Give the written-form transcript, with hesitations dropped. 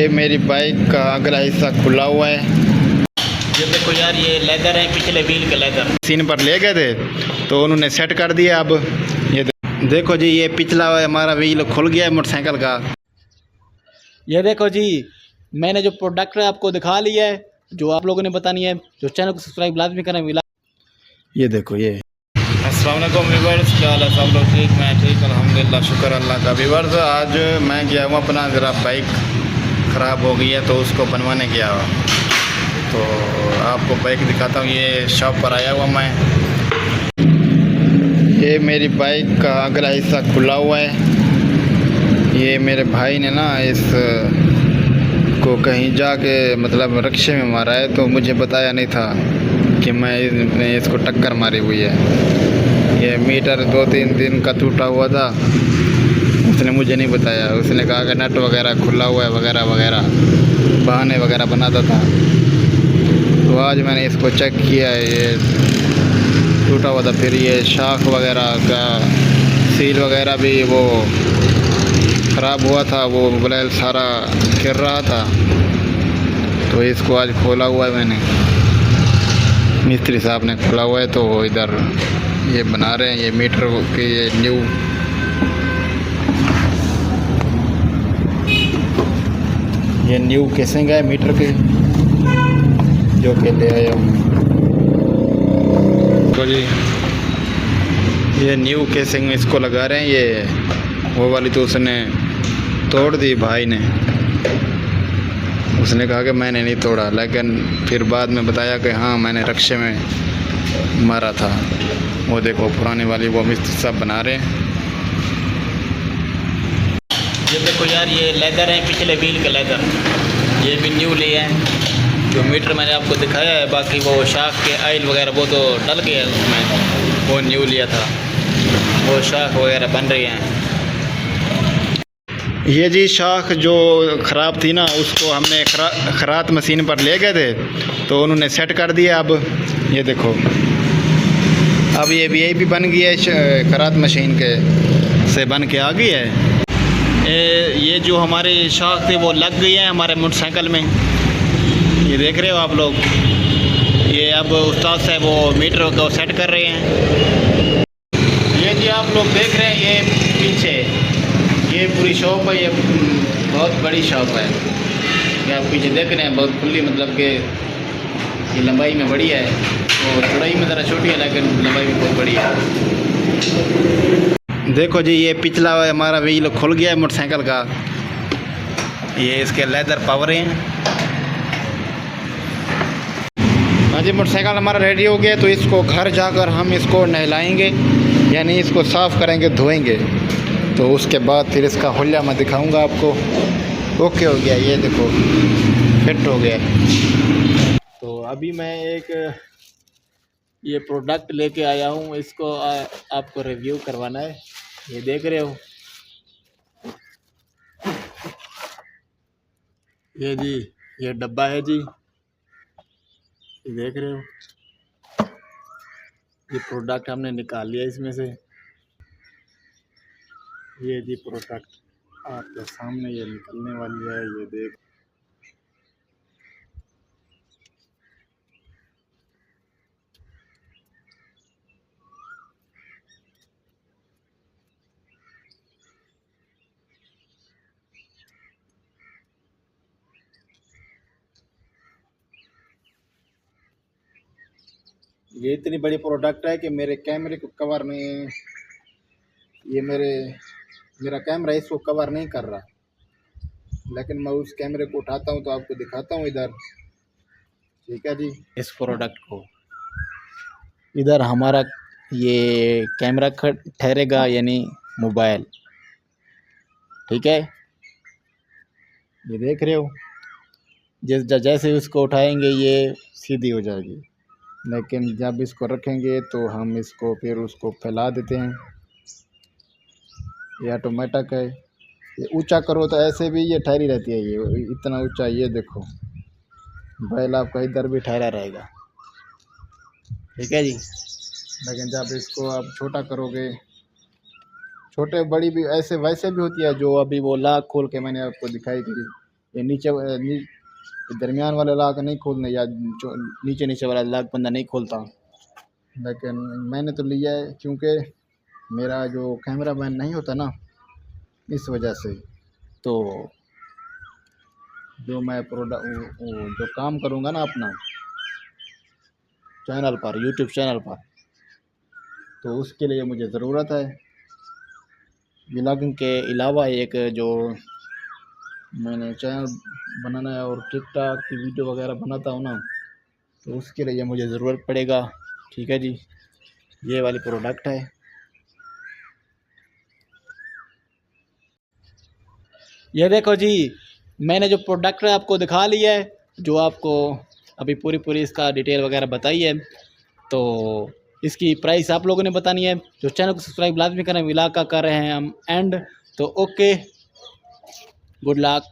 ये मेरी बाइक का अगला हिस्सा खुला हुआ है। ये देखो यार, ये लेदर है, पिछले व्हील के लेदर सीन पर ले गए थे तो उन्होंने सेट कर दिया। अब ये देखो जी, ये पिछला हमारा व्हील खुल गया है मोटरसाइकिल का। ये देखो जी, मैंने जो प्रोडक्ट आपको दिखा लिया है, जो आप लोगों ने बतानी है, जो चैनल को सब्सक्राइब लाजमी करें। ये देखो, ये अस्सलाम वालेकुम व्यूअर्स, क्या हाल है सब लोग? ठीक, मैं ठीक अल्हम्दुलिल्लाह, शुक्र अल्लाह का। व्यूअर्स, आज मैं गया हूँ अपना ज़रा बाइक ख़राब हो गई है तो उसको बनवाने गया हुआ, तो आपको बाइक दिखाता हूँ। ये शॉप पर आया हुआ मैं। ये मेरी बाइक का अगला हिस्सा खुला हुआ है। ये मेरे भाई ने ना इस को कहीं जाके मतलब रिक्शे में मारा है, तो मुझे बताया नहीं था कि मैं इसको टक्कर मारी हुई है। ये मीटर 2-3 दिन का टूटा हुआ था, उसने मुझे नहीं बताया। उसने कहा कि नट वगैरह खुला हुआ है वगैरह वगैरह, बहाने वगैरह बनाता था। तो आज मैंने इसको चेक किया है, ये टूटा हुआ था। फिर ये शाख वगैरह का सील वगैरह भी वो ख़राब हुआ था, वो ब्लेड सारा गिर रहा था। तो इसको आज खोला हुआ है मैंने, मिस्त्री साहब ने खोला हुआ है। तो इधर ये बना रहे हैं, ये मीटर के ये न्यू केसिंग है मीटर के, जो के ले आया हूँ। तो जी ये न्यू केसिंग इसको लगा रहे हैं। ये वो वाली तो उसने तोड़ दी भाई ने, उसने कहा कि मैंने नहीं तोड़ा, लेकिन फिर बाद में बताया कि हाँ मैंने रिक्शे में मारा था। वो देखो पुरानी वाली वो मिस्त्री साहब बना रहे हैं। ये देखो यार, ये लेदर है, पिछले व्हील के लेदर, ये भी न्यू लिया है। जो मीटर मैंने आपको दिखाया है, बाकी वो शाख के आयल वगैरह वो तो डल गया है उसमें, वो न्यू लिया था। वो शाख वगैरह बन रही हैं। ये जी शाख जो ख़राब थी ना, उसको हमने खरात मशीन पर ले गए थे तो उन्होंने सेट कर दिया। अब ये देखो, अब ये भी बन गया है, खरात मशीन के से बन के आ गई है। ये जो हमारे शाख थे वो लग गई है हमारे मोटरसाइकिल में, ये देख रहे हो आप लोग। ये अब उस्ताद साहब वो मीटर को सेट कर रहे हैं। ये जी आप लोग देख रहे हैं, ये पीछे ये पूरी शॉप है, ये बहुत बड़ी शॉप है। ये आप पीछे देख रहे हैं, बहुत खुली, मतलब कि ये लंबाई में बड़ी है, और चौड़ाई में ज़रा छोटी है, लेकिन लंबाई में बहुत बड़ी है। देखो जी, ये पिछला हमारा व्हील खुल गया है मोटरसाइकिल का। ये इसके लेदर पावर हैं। हाँ जी, मोटरसाइकिल हमारा रेडी हो गया, तो इसको घर जाकर हम इसको नहलाएंगे, यानी इसको साफ़ करेंगे, धोएंगे। तो उसके बाद फिर इसका हुलिया मैं दिखाऊंगा आपको। ओके हो गया, ये देखो फिट हो गया। तो अभी मैं एक ये प्रोडक्ट लेके आया हूँ, इसको आपको रिव्यू करवाना है। ये देख रहे हो, ये जी ये डब्बा है जी, ये देख रहे हो। ये प्रोडक्ट हमने निकाल लिया इसमें से। ये जी प्रोडक्ट आपके सामने ये निकलने वाली है, ये देख। ये इतनी बड़ी प्रोडक्ट है कि मेरे कैमरे को कवर नहीं, ये मेरा कैमरा इसको कवर नहीं कर रहा, लेकिन मैं उस कैमरे को उठाता हूँ तो आपको दिखाता हूँ इधर। ठीक है जी, इस प्रोडक्ट को इधर हमारा ये कैमरा ठहरेगा, यानी मोबाइल। ठीक है, ये देख रहे हो, जैसे उसको उठाएंगे ये सीधी हो जाएगी, लेकिन जब इसको रखेंगे तो हम इसको फिर उसको फैला देते हैं। ये ऑटोमेटिक है। ये ऊंचा करो तो ऐसे भी ये ठहरी रहती है, ये इतना ऊंचा। ये देखो बैल आपका इधर भी ठहरा रहेगा। ठीक है जी, लेकिन जब इसको आप छोटा करोगे, छोटे बड़ी भी ऐसे वैसे भी होती है, जो अभी वो लाख खोल के मैंने आपको दिखाई थी, ये दरमियान वाला लाक नहीं खोलने, या जो नीचे नीचे वाला लाक बंदा नहीं खोलता, लेकिन मैंने तो लिया है क्योंकि मेरा जो कैमरा मैन नहीं होता ना, इस वजह से। तो जो मैं जो काम करूँगा ना अपना चैनल पर, यूट्यूब चैनल पर, तो उसके लिए मुझे ज़रूरत है व्लॉगिंग के अलावा एक जो मैंने चैनल बनाना है और टिकटॉक की वीडियो वगैरह बनाता हूँ ना, तो उसके लिए मुझे ज़रूरत पड़ेगा। ठीक है जी, ये वाली प्रोडक्ट है। ये देखो जी, मैंने जो प्रोडक्ट है आपको दिखा लिया है, जो आपको अभी पूरी इसका डिटेल वगैरह बताई है। तो इसकी प्राइस आप लोगों ने बतानी है। जो चैनल को सब्सक्राइब लाजमी करें, विला का कर रहे हैं हम एंड। तो ओके, गुड लक।